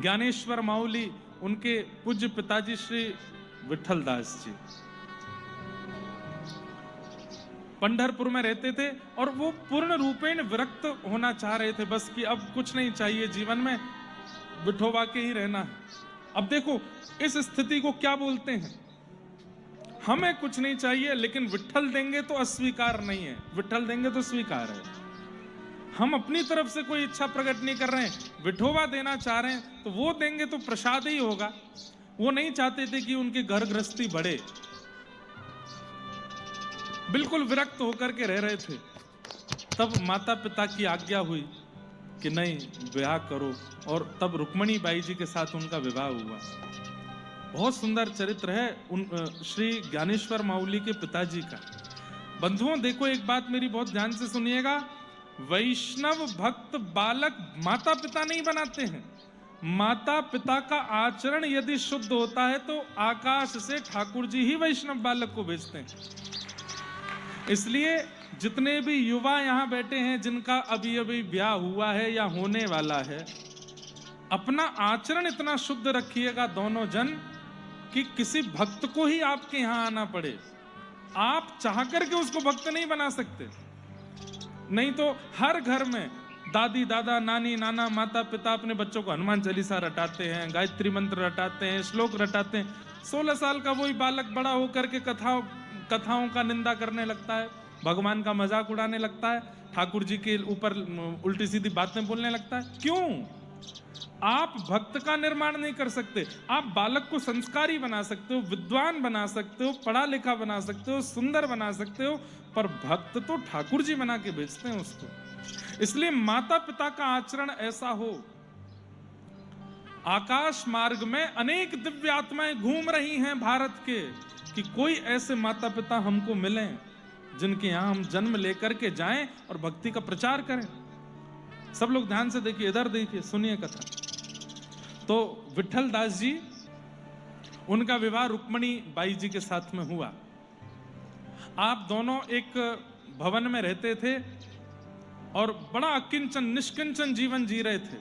ज्ञानेश्वर माऊली, उनके पूज्य पिताजी श्री विठल दास जी पंढरपुर में रहते थे और वो पूर्ण रूपेण विरक्त होना चाह रहे थे, बस कि अब कुछ नहीं चाहिए जीवन में, विठोबा के ही रहना है। अब देखो इस स्थिति को क्या बोलते हैं, हमें कुछ नहीं चाहिए लेकिन विठल देंगे तो अस्वीकार नहीं है, विठल देंगे तो स्वीकार है। हम अपनी तरफ से कोई इच्छा प्रकट नहीं कर रहे हैं, विठोबा देना चाह रहे हैं तो वो देंगे तो प्रसाद ही होगा। वो नहीं चाहते थे कि उनकी घर गृहस्थी बढ़े, बिल्कुल विरक्त होकर के रह रहे थे। तब माता पिता की आज्ञा हुई कि नहीं विवाह करो, और तब रुक्मणी बाई जी के साथ उनका विवाह हुआ। बहुत सुंदर चरित्र है उन श्री ज्ञानेश्वर माऊली के पिताजी का। बंधुओं देखो एक बात मेरी बहुत ध्यान से सुनिएगा, वैष्णव भक्त बालक माता पिता नहीं बनाते हैं, माता पिता का आचरण यदि शुद्ध होता है तो आकाश से ठाकुर जी ही वैष्णव बालक को भेजते हैं। इसलिए जितने भी युवा यहां बैठे हैं जिनका अभी अभी ब्याह हुआ है या होने वाला है, अपना आचरण इतना शुद्ध रखिएगा दोनों जन कि किसी भक्त को ही आपके यहां आना पड़े। आप चाह करके उसको भक्त नहीं बना सकते, नहीं तो हर घर में दादी दादा नानी नाना माता पिता अपने बच्चों को हनुमान चालीसा रटाते हैं, गायत्री मंत्र रटाते हैं, श्लोक रटाते हैं। 16 साल का वही बालक बड़ा होकर के कथाओं का निंदा करने लगता है, भगवान का मजाक उड़ाने लगता है, ठाकुर जी के ऊपर उल्टी सीधी बातें बोलने लगता है। क्यों? आप भक्त का निर्माण नहीं कर सकते। आप बालक को संस्कारी बना सकते हो, विद्वान बना सकते हो, पढ़ा लिखा बना सकते हो, सुंदर बना सकते हो, पर भक्त तो ठाकुर जी बना के भेजते हैं उसको। इसलिए माता पिता का आचरण ऐसा हो। आकाश मार्ग में अनेक दिव्य आत्माएं घूम रही हैं भारत के, कि कोई ऐसे माता पिता हमको मिलें जिनके यहां हम जन्म लेकर के जाएं और भक्ति का प्रचार करें। सब लोग ध्यान से देखिए, इधर देखिए, सुनिए कथा। तो विठल दास जी, उनका विवाह रुक्मणी बाई जी के साथ में हुआ। आप दोनों एक भवन में रहते थे और बड़ा अकिंचन निष्किंचन जीवन जी रहे थे,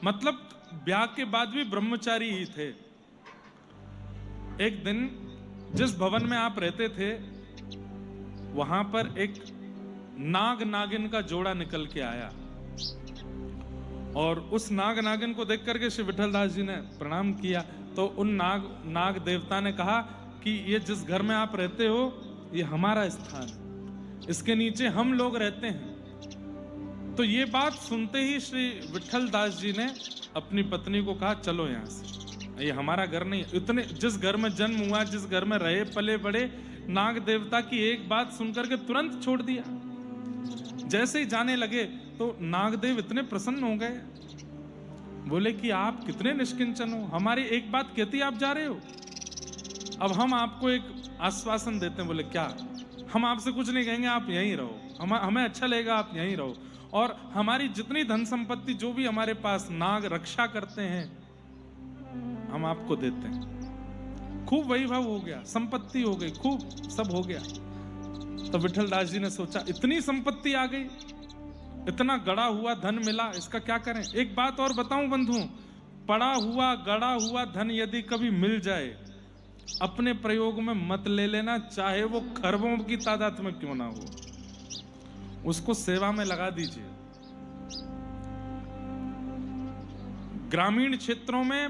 मतलब ब्याह के बाद भी ब्रह्मचारी ही थे। एक दिन जिस भवन में आप रहते थे वहां पर एक नाग नागिन का जोड़ा निकल के आया, और उस नाग नागिन को देख करके श्री विठल दास जी ने प्रणाम किया। तो उन नाग देवता ने कहा कि ये जिस घर में आप रहते हो ये हमारा स्थान है, इसके नीचे हम लोग रहते हैं। तो ये बात सुनते ही श्री विठल दास जी ने अपनी पत्नी को कहा चलो यहां से, ये हमारा घर नहीं। इतने जिस घर में जन्म हुआ, जिस घर में रहे पले बड़े, नाग देवता की एक बात सुनकर के तुरंत छोड़ दिया। जैसे ही जाने लगे तो नागदेव इतने प्रसन्न हो गए, बोले कि आप कितने निष्किंचन हो, हमारी एक बात कहती आप जा रहे हो। अब हम आपको एक आश्वासन देते हैं। बोले क्या? हम आपसे कुछ नहीं कहेंगे, आप यहीं रहो, हमें अच्छा लगेगा आप यहीं रहो, और हमारी जितनी धन संपत्ति जो भी हमारे पास नाग रक्षा करते हैं हम आपको देते हैं। खूब वैभव हो गया, संपत्ति हो गई, खूब सब हो गया। तो विठल दास जी ने सोचा इतनी संपत्ति आ गई, इतना गड़ा हुआ धन मिला, इसका क्या करें। एक बात और बताऊं बंधुओं, पड़ा हुआ गड़ा हुआ धन यदि कभी मिल जाए, अपने प्रयोग में मत ले लेना, चाहे वो खरबों की तादाद में क्यों ना हो, उसको सेवा में लगा दीजिए। ग्रामीण क्षेत्रों में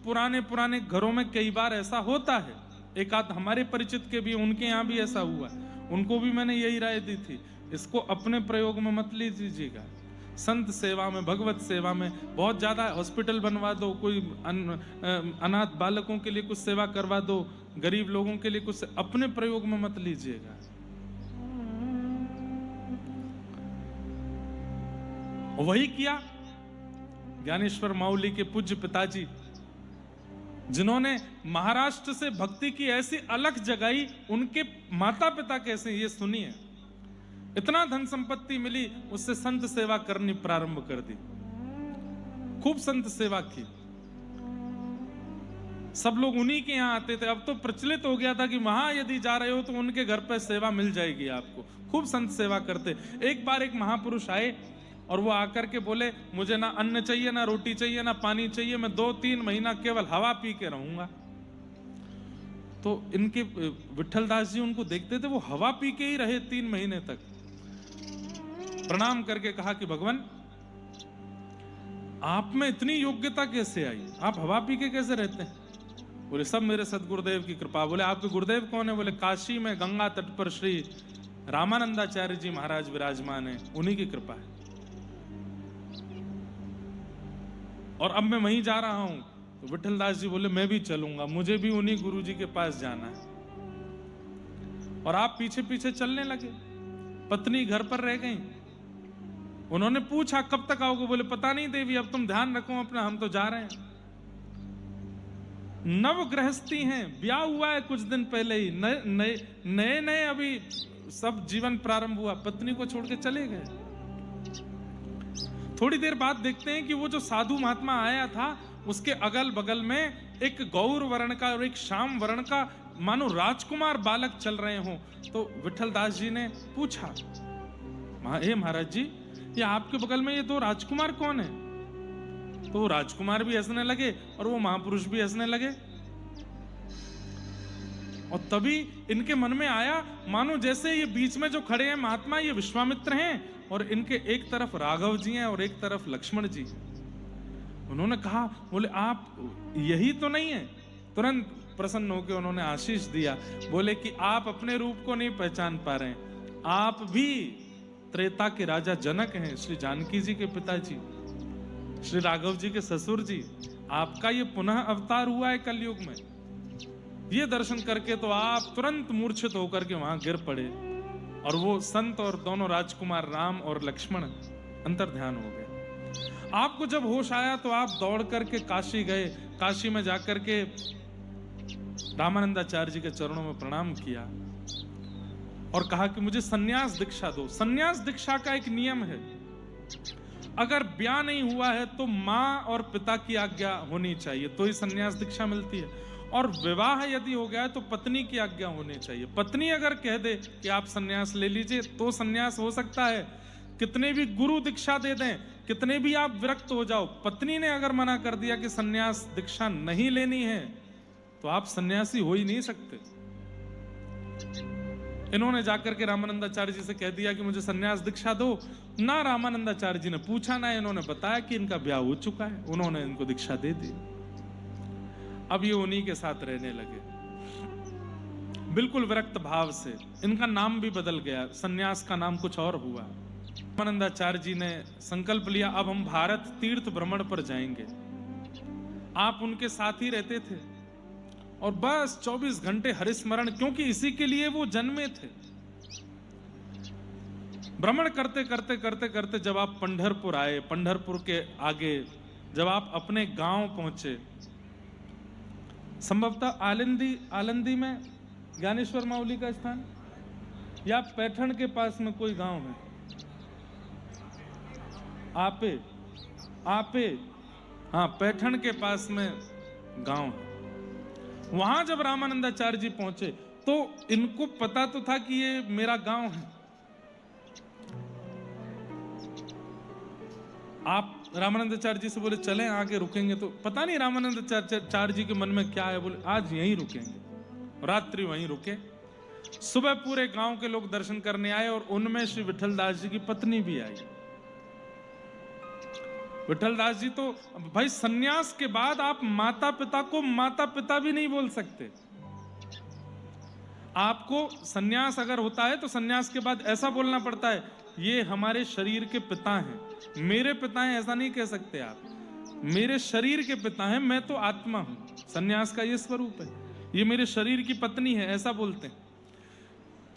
पुराने घरों में कई बार ऐसा होता है, एक आध हमारे परिचित के भी, उनके यहां भी ऐसा हुआ, उनको भी मैंने यही राय दी थी, इसको अपने प्रयोग में मत लीजिएगा। संत सेवा में, भगवत सेवा में बहुत ज्यादा हॉस्पिटल बनवा दो, कोई अनाथ बालकों के लिए कुछ सेवा करवा दो, गरीब लोगों के लिए कुछ, अपने प्रयोग में मत लीजिएगा। वही किया ज्ञानेश्वर माऊली के पूज्य पिताजी, जिन्होंने महाराष्ट्र से भक्ति की ऐसी अलख जगाई। उनके माता पिता कैसे, ये सुनिए। इतना धन संपत्ति मिली, उससे संत सेवा करनी प्रारंभ कर दी, खूब संत सेवा की। सब लोग उन्हीं के यहां आते थे। अब तो प्रचलित हो गया था कि वहां यदि जा रहे हो तो उनके घर पर सेवा मिल जाएगी आपको, खूब संत सेवा करते। एक बार एक महापुरुष आए और वो आकर के बोले मुझे ना अन्न चाहिए, ना रोटी चाहिए, ना पानी चाहिए, मैं 2-3 महीना केवल हवा पी के रहूंगा। तो इनके विठल दास जी उनको देखते थे, वो हवा पी के ही रहे 3 महीने तक। प्रणाम करके कहा कि भगवान आप में इतनी योग्यता कैसे आई, आप हवा पी के कैसे रहते हैं? बोले सब मेरे सदगुरुदेव की कृपा। बोले आपके गुरुदेव कौन है? बोले काशी में गंगा तट पर श्री रामानंदाचार्य जी महाराज विराजमान है, उन्हीं की कृपा है। और अब मैं वहीं जा रहा हूं। तो विठल दास जी बोले मैं भी चलूंगा, मुझे भी उन्हीं गुरु जी के पास जाना है। और आप पीछे पीछे चलने लगे। पत्नी घर पर रह गई। उन्होंने पूछा कब तक आओगे? बोले पता नहीं देवी, अब तुम ध्यान रखो अपना, हम तो जा रहे हैं। नव गृहस्थी हैं, ब्याह हुआ है कुछ दिन पहले ही, नए नए अभी सब जीवन प्रारंभ हुआ, पत्नी को छोड़ के चले गए। थोड़ी देर बाद देखते हैं कि वो जो साधु महात्मा आया था उसके अगल बगल में एक गौर वर्ण का और एक श्याम वर्ण का मानो राजकुमार बालक चल रहे हो। तो विठल दास जी ने पूछा हे महाराज जी, ये आपके बगल में ये 2 राजकुमार कौन है? तो वो राजकुमार भी हंसने लगे और वो महापुरुष भी हंसने लगे। और तभी इनके मन में आया मानो जैसे ये बीच में जो खड़े हैं महात्मा, ये विश्वामित्र हैं और इनके एक तरफ राघव जी हैं और एक तरफ लक्ष्मण जी। उन्होंने कहा, बोले आप यही तो नहीं है? तुरंत प्रसन्न होकर उन्होंने आशीष दिया। बोले कि आप अपने रूप को नहीं पहचान पा रहे हैं, आप भी त्रेता के राजा जनक हैं, श्री जानकी जी के पिताजी, श्री राघव जी के ससुर जी। आपका ये पुनः अवतार हुआ है कलयुग में। ये दर्शन करके तो आप तुरंत मूर्छित होकर के वहां गिर पड़े और वो संत और दोनों राजकुमार राम और लक्ष्मण अंतर ध्यान हो गए। आपको जब होश आया तो आप दौड़ करके काशी गए। काशी में जाकर के रामानंदाचार्य जी के चरणों में प्रणाम किया और कहा कि मुझे सन्यास दीक्षा दो। सन्यास दीक्षा का एक नियम है, अगर ब्याह नहीं हुआ है तो माँ और पिता की आज्ञा होनी चाहिए तो ही सन्यास दीक्षा मिलती है, और विवाह यदि हो गया है तो पत्नी की आज्ञा होनी चाहिए। पत्नी अगर कह दे कि आप सन्यास ले लीजिए तो सन्यास हो सकता है। कितने भी गुरु दीक्षा दे दें, कितने भी आप विरक्त हो जाओ, पत्नी ने अगर मना कर दिया कि सन्यास दीक्षा नहीं लेनी है तो आप सन्यासी हो ही नहीं सकते। इन्होंने जाकर के रामानंदाचार्य जी से कह दिया कि मुझे सन्यास दीक्षा दो। ना रामानंदाचार्य जी ने पूछा, ना इन्होंने बताया कि इनका ब्याह हो चुका है, उन्होंने इनको दीक्षा दे दी। अब ये उन्हीं के साथ रहने लगे बिल्कुल विरक्त भाव से। इनका नाम भी बदल गया, सन्यास का नाम कुछ और हुआ। रामानंदाचार्य जी ने संकल्प लिया अब हम भारत तीर्थ भ्रमण पर जाएंगे। आप उनके साथ ही रहते थे और बस 24 घंटे हरिस्मरण, क्योंकि इसी के लिए वो जन्मे थे। भ्रमण करते करते करते करते जब आप पंढरपुर आए, पंढरपुर के आगे जब आप अपने गांव पहुंचे, संभवतः आलंदी में ज्ञानेश्वर माउली का स्थान या पैठण के पास में कोई गांव है, आपे हाँ, पैठण के पास में गांव है। वहां जब रामानंदाचार्य जी पहुंचे तो इनको पता तो था कि ये मेरा गांव है। आप रामानंदाचार्य जी से बोले चलें आगे रुकेंगे, तो पता नहीं रामानंदाचार्य जी के मन में क्या है, बोले आज यहीं रुकेंगे। रात्रि वहीं रुके। सुबह पूरे गांव के लोग दर्शन करने आए और उनमें श्री विठल दास जी की पत्नी भी आई। विठल दास जी तो भाई सन्यास के बाद आप माता पिता को माता पिता भी नहीं बोल सकते। आपको सन्यास अगर होता है तो सन्यास के बाद ऐसा बोलना पड़ता है, ये हमारे शरीर के पिता हैं, मेरे पिता हैं, ऐसा नहीं कह सकते आप। मेरे शरीर के पिता हैं, मैं तो आत्मा हूं। सन्यास का ये स्वरूप है। ये मेरे शरीर की पत्नी है, ऐसा बोलते हैं।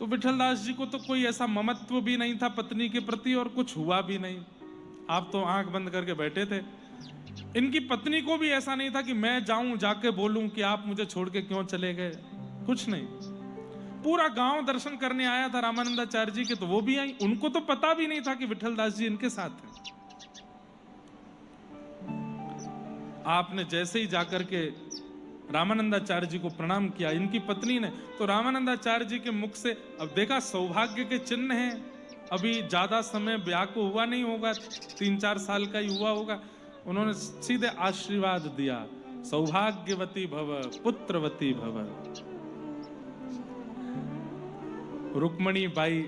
तो विठल दास जी को तो कोई ऐसा ममत्व भी नहीं था पत्नी के प्रति और कुछ हुआ भी नहीं। आप तो आंख बंद करके बैठे थे। इनकी पत्नी को भी ऐसा नहीं था कि मैं जाऊं जाके बोलूं कि आप मुझे छोड़ के क्यों चले गए, कुछ नहीं। पूरा गांव दर्शन करने आया था रामानंदाचार्य जी के, तो वो भी आई। उनको तो पता भी नहीं था कि विठल दास जी इनके साथ हैं। आपने जैसे ही जाकर के रामानंदाचार्य जी को प्रणाम किया, इनकी पत्नी ने, तो रामानंदाचार्य जी के मुख से अब देखा सौभाग्य के चिन्ह हैं, अभी ज्यादा समय ब्याह को हुआ नहीं होगा, 3-4 साल का ही हुआ होगा। उन्होंने सीधे आशीर्वाद दिया, सौभाग्यवती भव, पुत्रवती भव। रुक्मणी बाई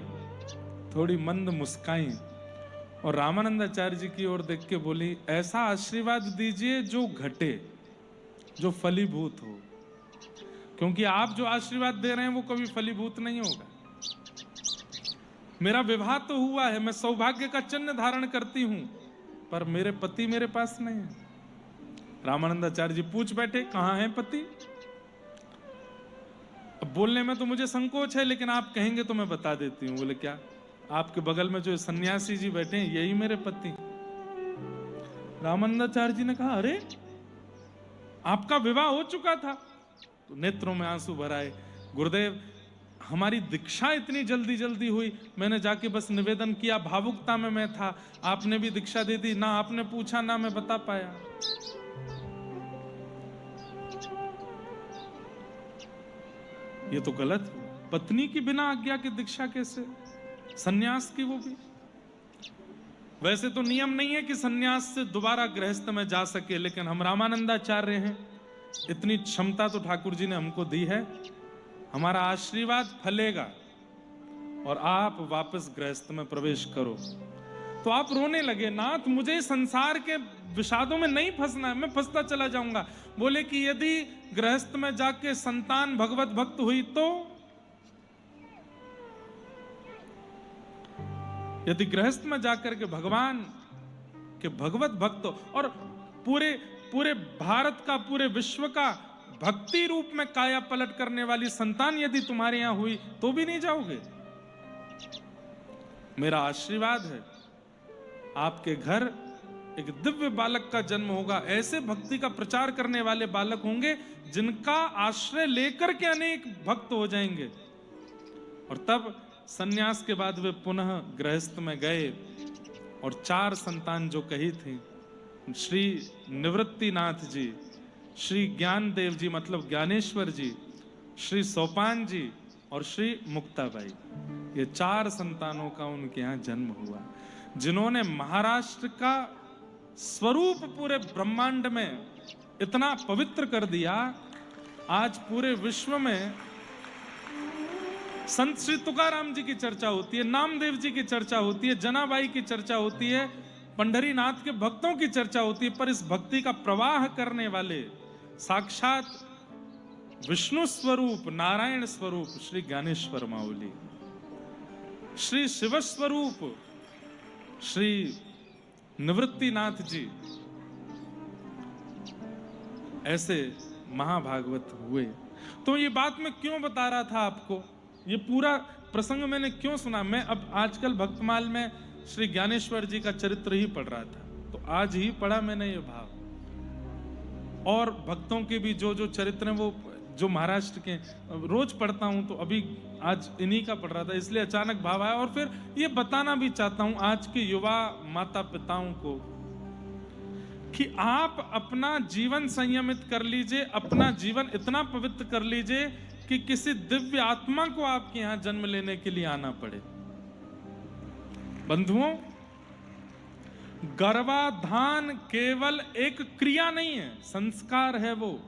थोड़ी मंद मुस्काई और रामानंदाचार्य जी की ओर देख के बोली, ऐसा आशीर्वाद दीजिए जो घटे, जो फलीभूत हो, क्योंकि आप जो आशीर्वाद दे रहे हैं वो कभी फलीभूत नहीं होगा। मेरा विवाह तो हुआ है, मैं सौभाग्य का चिन्ह धारण करती हूं, पर मेरे पति मेरे पास नहीं है। रामानंदाचार्य जी पूछ बैठे, कहां है पति? अब बोलने में तो मुझे संकोच है, लेकिन आप कहेंगे तो मैं बता देती हूं। बोले क्या? आपके बगल में जो सन्यासी जी बैठे हैं यही मेरे पति। रामानंदाचार्य जी ने कहा, अरे आपका विवाह हो चुका था? तो नेत्रों में आंसू भर आए। गुरुदेव, हमारी दीक्षा इतनी जल्दी जल्दी हुई, मैंने जाके बस निवेदन किया, भावुकता में मैं था, आपने भी दीक्षा दे दी, ना आपने पूछा ना मैं बता पाया। ये तो गलत है। पत्नी की बिना आज्ञा की दीक्षा कैसे? सन्यास की, वो भी। वैसे तो नियम नहीं है कि सन्यास से दोबारा गृहस्थ में जा सके, लेकिन हम रामानंदाचार्य हैं, इतनी क्षमता तो ठाकुर जी ने हमको दी है, हमारा आशीर्वाद फलेगा और आप वापस गृहस्थ में प्रवेश करो। तो आप रोने लगे, नाथ मुझे संसार के विषादों में नहीं फंसना है, मैं फंसता चला जाऊंगा। बोले कि यदि गृहस्थ में जाके संतान भगवत भक्त हुई तो, यदि गृहस्थ में जाकर के भगवान के भगवत भक्त और पूरे पूरे भारत का, पूरे विश्व का भक्ति रूप में काया पलट करने वाली संतान यदि तुम्हारे यहां हुई तो भी नहीं जाओगे? मेरा आशीर्वाद है, आपके घर एक दिव्य बालक का जन्म होगा। ऐसे भक्ति का प्रचार करने वाले बालक होंगे जिनका आश्रय लेकर के अनेक भक्त हो जाएंगे। और तब सन्यास के बाद वे पुनः गृहस्थ में गए और 4 संतान जो कही थी, श्री निवृत्तिनाथ जी, श्री ज्ञानदेव जी मतलब ज्ञानेश्वर जी, श्री सोपान जी और श्री मुक्ताबाई, ये 4 संतानों का उनके यहाँ जन्म हुआ, जिन्होंने महाराष्ट्र का स्वरूप पूरे ब्रह्मांड में इतना पवित्र कर दिया। आज पूरे विश्व में संत श्री तुकाराम जी की चर्चा होती है, नामदेव जी की चर्चा होती है, जनाबाई की चर्चा होती है, पंढरीनाथ के भक्तों की चर्चा होती है, पर इस भक्ति का प्रवाह करने वाले साक्षात विष्णु स्वरूप, नारायण स्वरूप श्री ज्ञानेश्वर माऊली, श्री शिव स्वरूप श्री निवृत्तिनाथ जी, ऐसे महाभागवत हुए। तो ये बात मैं क्यों बता रहा था आपको, ये पूरा प्रसंग मैंने क्यों सुना? मैं अब आजकल भक्तमाल में श्री ज्ञानेश्वर जी का चरित्र ही पढ़ रहा था, तो आज ही पढ़ा मैंने ये भाव। और भक्तों के भी जो जो चरित्र हैं वो जो महाराष्ट्र के रोज पढ़ता हूं, तो अभी आज इन्हीं का पढ़ रहा था, इसलिए अचानक भाव आया। और फिर ये बताना भी चाहता हूं आज के युवा माता पिताओं को कि आप अपना जीवन संयमित कर लीजिए, अपना जीवन इतना पवित्र कर लीजिए कि किसी दिव्य आत्मा को आपके यहां जन्म लेने के लिए आना पड़े। बंधुओं, गर्भाधान केवल एक क्रिया नहीं है, संस्कार है। वो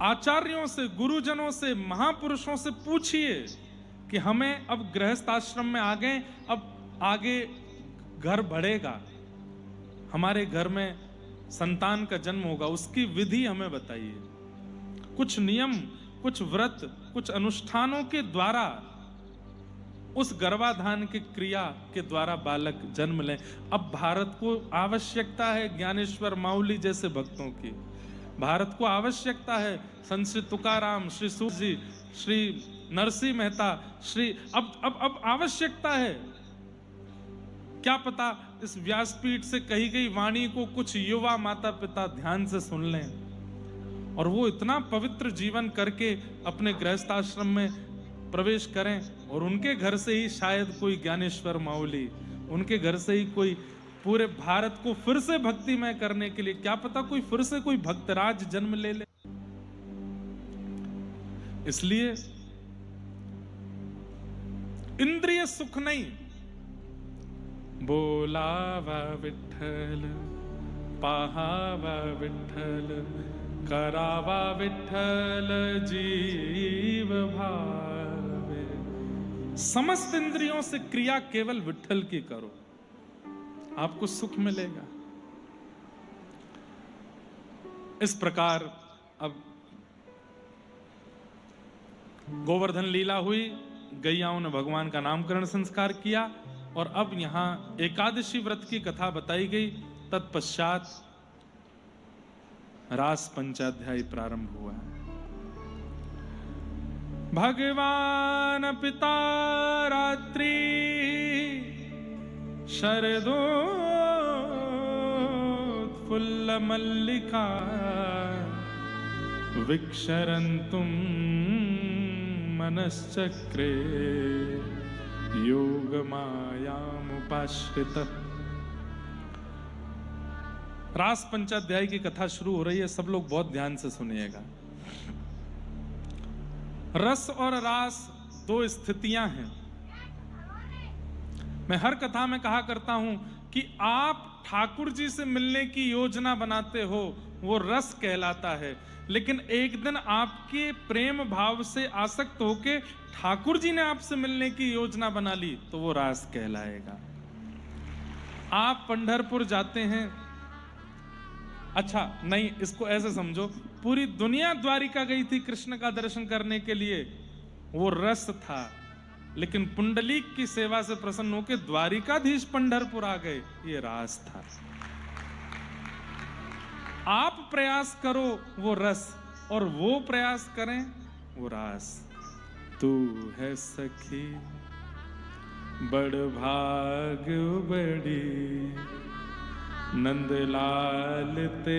आचार्यों से, गुरुजनों से, महापुरुषों से पूछिए कि हमें अब गृहस्थ आश्रम में आ गए, अब आगे घर बढ़ेगा, हमारे घर में संतान का जन्म होगा, उसकी विधि हमें बताइए। कुछ नियम, कुछ व्रत, कुछ अनुष्ठानों के द्वारा उस गर्भाधान की क्रिया के द्वारा बालक जन्म लें। अब भारत को आवश्यकता है ज्ञानेश्वर माऊली जैसे भक्तों की, भारत को आवश्यकता है संत श्री तुकाराम, श्री सूत जी, श्री नरसिंह मेहता, श्री अब आवश्यकता है। क्या पता इस व्यासपीठ से कही गई वाणी को कुछ युवा माता पिता ध्यान से सुन लें और वो इतना पवित्र जीवन करके अपने गृहस्थाश्रम में प्रवेश करें, और उनके घर से ही शायद कोई ज्ञानेश्वर माऊली, उनके घर से ही कोई पूरे भारत को फिर से भक्तिमय करने के लिए, क्या पता कोई फिर से कोई भक्तराज जन्म ले ले। इसलिए इंद्रिय सुख नहीं। बोलावा विठ्ठल, पाहावा विठ्ठल, करावा विठ्ठल जीव भावे। समस्त इंद्रियों से क्रिया केवल विठ्ठल की करो, आपको सुख मिलेगा। इस प्रकार अब गोवर्धन लीला हुई, गैयाओं ने भगवान का नामकरण संस्कार किया, और अब यहां एकादशी व्रत की कथा बताई गई। तत्पश्चात रास पंचाध्याय प्रारंभ हुआ। भगवान पिता रात्रि शरदोत्फुल्ल मल्लिका विक्षरन्तुं मनश्चक्रे योगमायामुपाश्रितः। रास पंचाध्याय की कथा शुरू हो रही है, सब लोग बहुत ध्यान से सुनिएगा। रस और रास दो स्थितियां हैं। मैं हर कथा में कहा करता हूं कि आप ठाकुर जी से मिलने की योजना बनाते हो, वो रस कहलाता है। लेकिन एक दिन आपके प्रेम भाव से आसक्त होके ठाकुर जी ने आपसे मिलने की योजना बना ली, तो वो रास कहलाएगा। आप पंढरपुर जाते हैं, अच्छा नहीं, इसको ऐसे समझो, पूरी दुनिया द्वारिका गई थी कृष्ण का दर्शन करने के लिए, वो रस था। लेकिन पुंडलीक की सेवा से प्रसन्न होकर द्वारिकाधीश पंढरपुर आ गए, ये रास था। आप प्रयास करो वो रस, और वो प्रयास करें वो रास। तू है सखी बड़ भाग बड़ी, नंदलाल तेरे